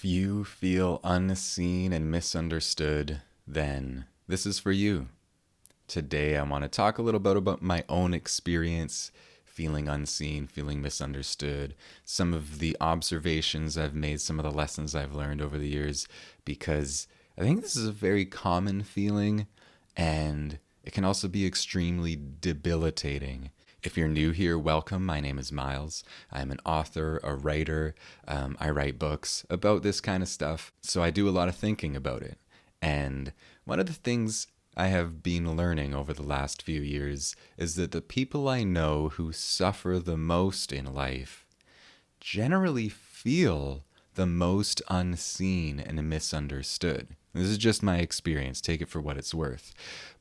If you feel unseen and misunderstood, then this is for you. Today, I want to talk a little bit about my own experience feeling unseen, feeling misunderstood, some of the observations I've made, some of the lessons I've learned over the years, because I think this is a very common feeling and it can also be extremely debilitating. If you're new here, welcome. My name is Miles. I'm an author, a writer. I write books about this kind of stuff. So I do a lot of thinking about it. And one of the things I have been learning over the last few years is that the people I know who suffer the most in life generally feel the most unseen and misunderstood. This is just my experience. Take it for what it's worth.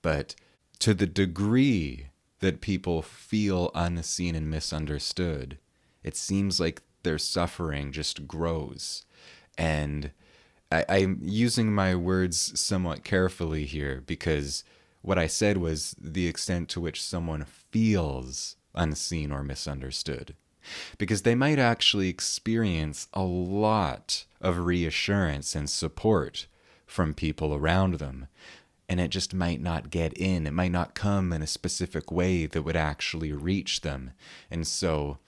But to the degree that people feel unseen and misunderstood, it seems like their suffering just grows. And I'm using my words somewhat carefully here because what I said was the extent to which someone feels unseen or misunderstood. Because they might actually experience a lot of reassurance and support from people around them. And it just might not get in. It might not come in a specific way that would actually reach them. And so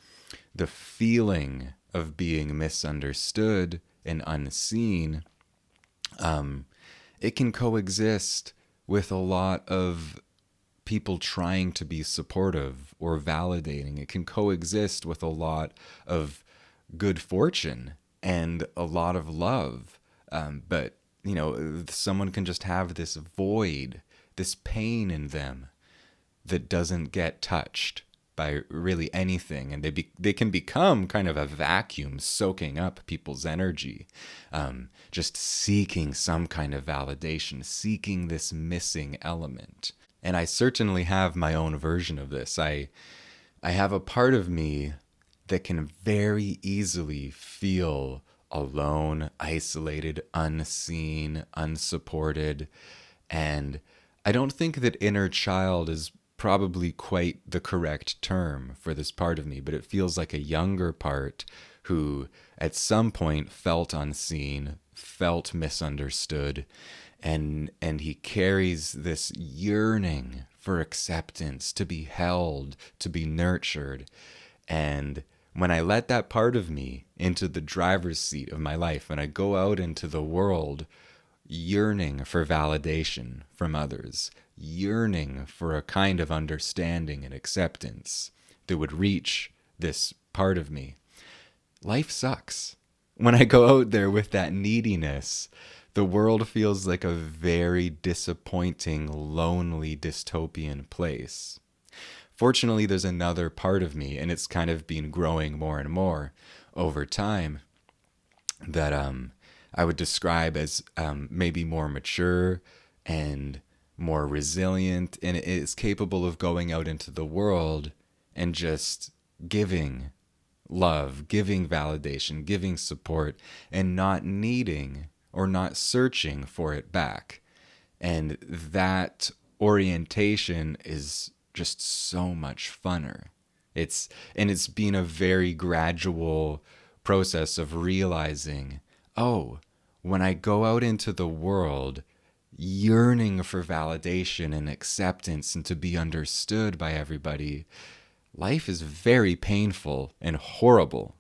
the feeling of being misunderstood and unseen, it can coexist with a lot of people trying to be supportive or validating. It can coexist with a lot of good fortune and a lot of love. But someone can just have this void, this pain in them that doesn't get touched by really anything, and they can become kind of a vacuum soaking up people's energy, just seeking some kind of validation, seeking this missing element. And I certainly have my own version of this. I have a part of me that can very easily feel alone, isolated, unseen, unsupported. And I don't think that inner child is probably quite the correct term for this part of me, but it feels like a younger part who at some point felt unseen, felt misunderstood, and he carries this yearning for acceptance, to be held, to be nurtured. And when I let that part of me into the driver's seat of my life, and I go out into the world yearning for validation from others, yearning for a kind of understanding and acceptance that would reach this part of me, life sucks. When I go out there with that neediness, the world feels like a very disappointing, lonely, dystopian place. Fortunately, there's another part of me, and it's kind of been growing more and more over time, that I would describe as maybe more mature and more resilient, and it is capable of going out into the world and just giving love, giving validation, giving support, and not needing or not searching for it back. And that orientation is just so much funner. It's been a very gradual process of realizing, oh, when I go out into the world yearning for validation and acceptance and to be understood by everybody, life is very painful and horrible.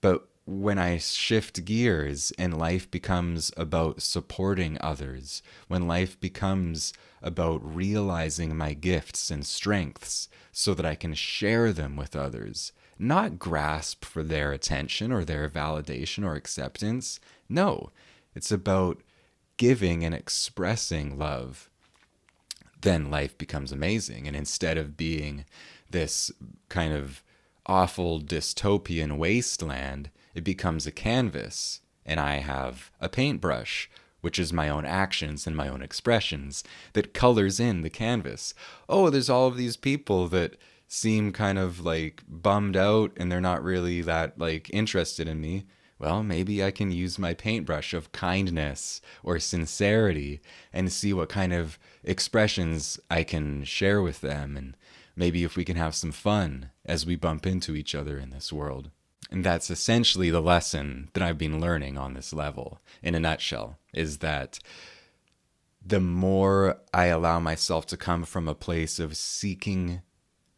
But when I shift gears and life becomes about supporting others, when life becomes about realizing my gifts and strengths so that I can share them with others, not grasp for their attention or their validation or acceptance. No, it's about giving and expressing love. Then life becomes amazing. And instead of being this kind of awful dystopian wasteland, it becomes a canvas, and I have a paintbrush, which is my own actions and my own expressions, that colors in the canvas. Oh, there's all of these people that seem kind of like bummed out and they're not really that like interested in me. Well, maybe I can use my paintbrush of kindness or sincerity and see what kind of expressions I can share with them, and maybe if we can have some fun as we bump into each other in this world. And that's essentially the lesson that I've been learning on this level, in a nutshell, is that the more I allow myself to come from a place of seeking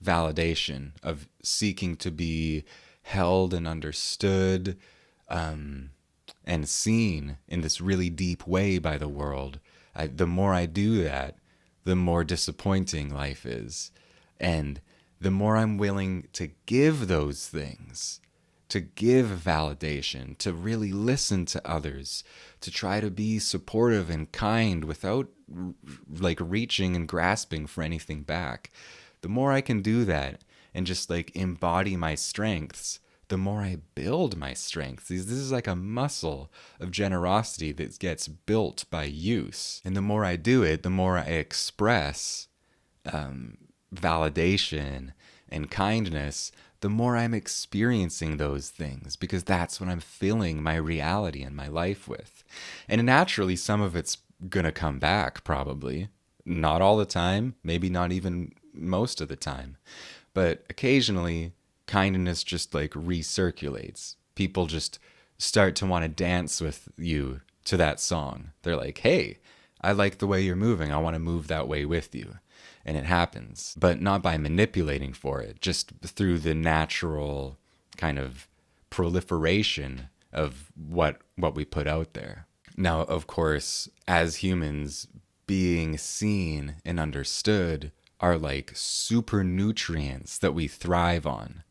validation, of seeking to be held and understood, and seen in this really deep way by the world, the more I do that, the more disappointing life is. And the more I'm willing to give those things, to give validation, to really listen to others, to try to be supportive and kind without like reaching and grasping for anything back. The more I can do that and just like embody my strengths, the more I build my strengths. This is like a muscle of generosity that gets built by use. And the more I do it, the more I express validation and kindness, the more I'm experiencing those things, because that's what I'm filling my reality and my life with. And naturally, some of it's gonna come back, probably. Not all the time, maybe not even most of the time. But occasionally, kindness just like recirculates. People just start to want to dance with you to that song. They're like, hey, I like the way you're moving. I want to move that way with you. And it happens, but not by manipulating for it, just through the natural kind of proliferation of what we put out there. Now, of course, as humans, being seen and understood are like super nutrients that we thrive on.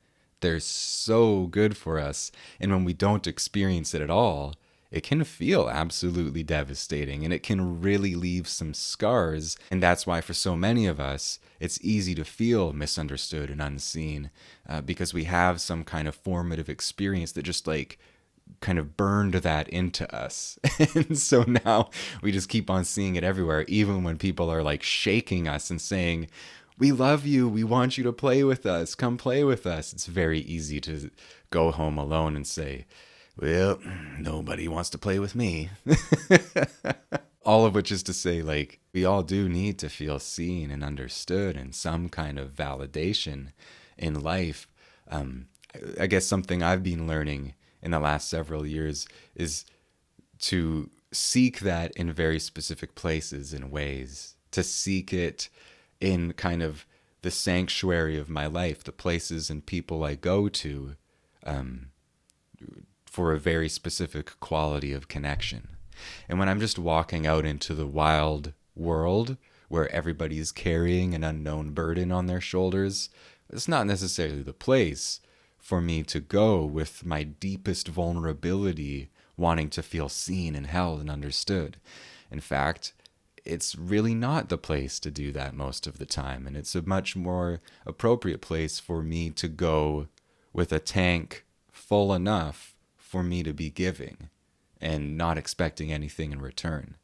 They're so good for us. And when we don't experience it at all, it can feel absolutely devastating and it can really leave some scars. And that's why for so many of us, it's easy to feel misunderstood and unseen because we have some kind of formative experience that just like kind of burned that into us. And so now we just keep on seeing it everywhere, even when people are like shaking us and saying, we love you, we want you to play with us, come play with us. It's very easy to go home alone and say, well, nobody wants to play with me. All of which is to say, like, we all do need to feel seen and understood and some kind of validation in life. I guess something I've been learning in the last several years is to seek that in very specific places and ways, to seek it in kind of the sanctuary of my life, the places and people I go to for a very specific quality of connection. And when I'm just walking out into the wild world where everybody's carrying an unknown burden on their shoulders, it's not necessarily the place for me to go with my deepest vulnerability, wanting to feel seen and held and understood. In fact, it's really not the place to do that most of the time. And it's a much more appropriate place for me to go with a tank full enough for me to be giving and not expecting anything in return.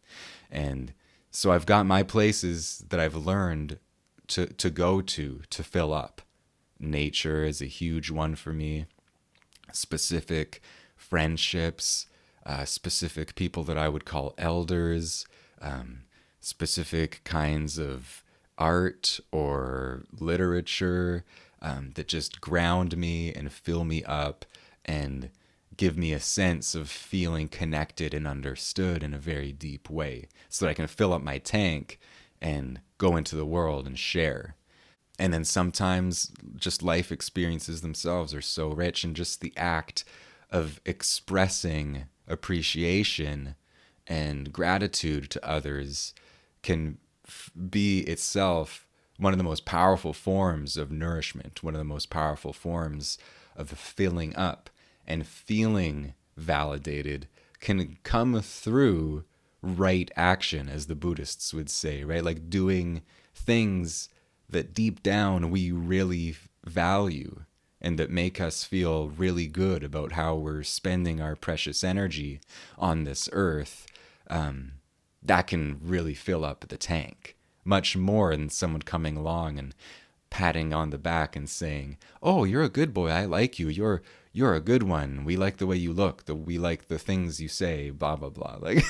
And so I've got my places that I've learned to go to fill up. Nature is a huge one for me. Specific friendships, specific people that I would call elders, specific kinds of art or literature that just ground me and fill me up and give me a sense of feeling connected and understood in a very deep way so that I can fill up my tank and go into the world and share. And then sometimes just life experiences themselves are so rich, and just the act of expressing appreciation and gratitude to others can be itself one of the most powerful forms of nourishment, one of the most powerful forms of filling up. And feeling validated can come through right action, as the Buddhists would say, right? Like doing things that deep down we really value and that make us feel really good about how we're spending our precious energy on this earth. That can really fill up the tank much more than someone coming along and patting on the back and saying, oh, you're a good boy, I like you, you're a good one, we like the way you look, we like the things you say, blah blah blah. Like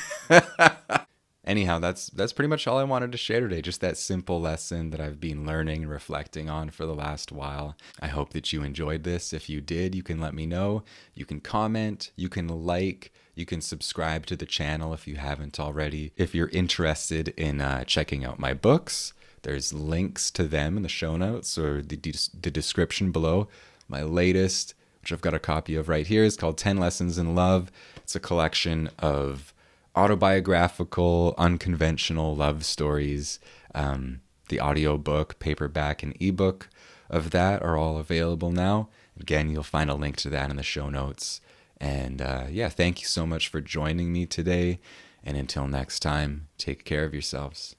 Anyhow, that's pretty much all I wanted to share today. Just that simple lesson that I've been learning and reflecting on for the last while. I hope that you enjoyed this. If you did, you can let me know. You can comment, you can like, you can subscribe to the channel if you haven't already. If you're interested in checking out my books, there's links to them in the show notes or the description below. My latest, which I've got a copy of right here, is called 10 Lessons in Love. It's a collection of autobiographical, unconventional love stories. The audiobook, paperback, and ebook of that are all available now. Again, you'll find a link to that in the show notes. And yeah, thank you so much for joining me today. And until next time, take care of yourselves.